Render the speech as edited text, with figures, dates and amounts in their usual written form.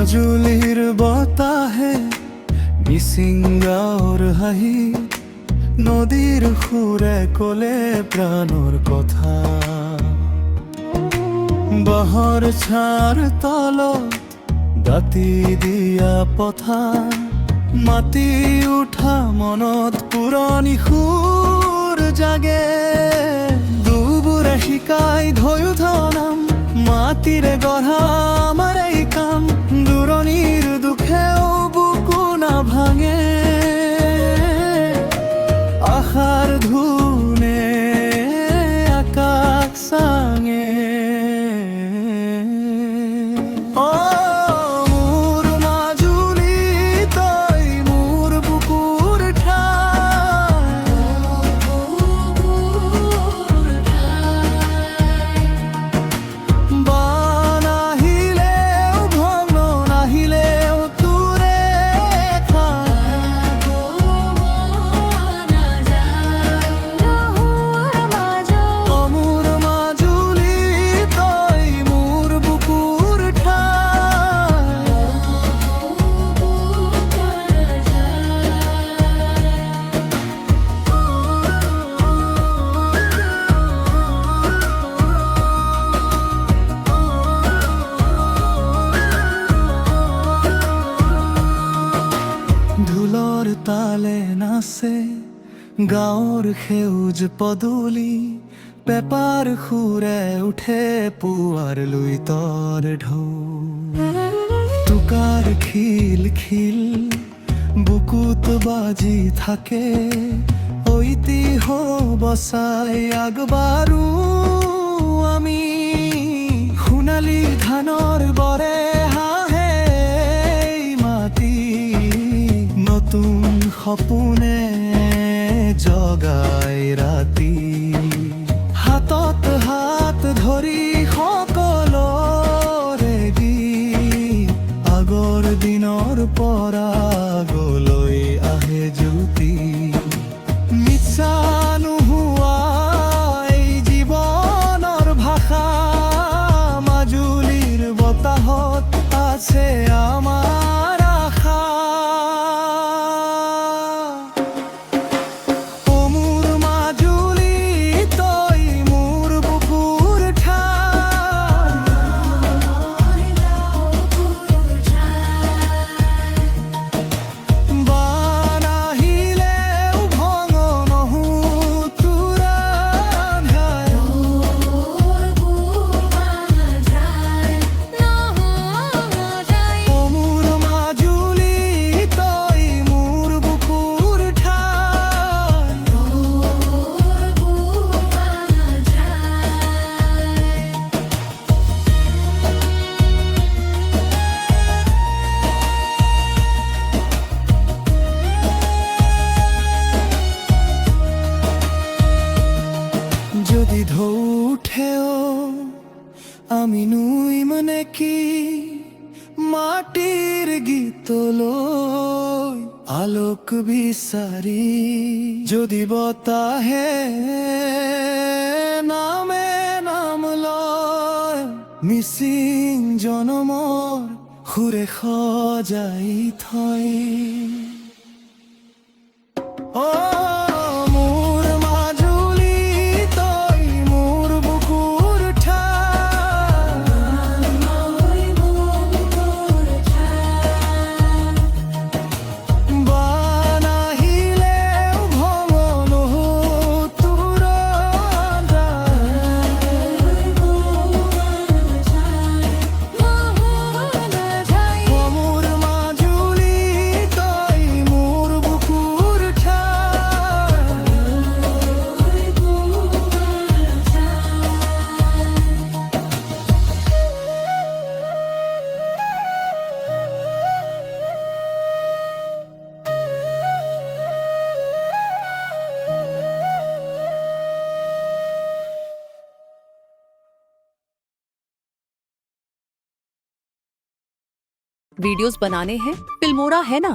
মাজুলীৰ বতাহে মিচিংগাঁৱৰ হাঁহি নদীৰ সুৰে কলে প্ৰাণৰ কথা বাঁহৰ ছাঁৰ তলত দাঁতি দিয়া পথাৰ মাটি উঠা মনত পুৰণি সুৰ জাগে দুবুৰে শিকাই ধয়ো ধনাম মাটিৰে গঢ়া আমাৰ এই কাম দূৰণিৰ দুখেও বুকু নাভাঙে আশাৰ ধুনে আকাশ চাঙে ঢোলৰ তালে নাচে গাঁৱৰ সেউজ পদূলি পেপাৰ সুৰে উঠে পুৱাৰ লুইতৰ ঢৌ টোকাৰ খিল খিল বুকুত বাজি থাকে ঐতিহ্য বচাই আগবাৰো আমি সোণালী ধানৰ বৰে হাঁহে মাটি নতুন সপোনে জগাই ৰাতি হাতত হাত ধৰি সকলোৰে গীত আগৰ দিনৰ পৰা গলৈ আহে জ্যোতি মিছা নোহোৱা এই জীৱনৰ ভাষা মাজুলীৰ বতাহত আছে আমাৰ আশা যদি ঢৌ উঠেও আমি নুইম নেকি মাটিৰ গীতলৈ আলোক বিচাৰি যদি বতাহে নামে নাম লয় মিচিং জনমৰ সুৰে সজাই থয় वीडियोस बनाने हैं फिल्मोरा है ना।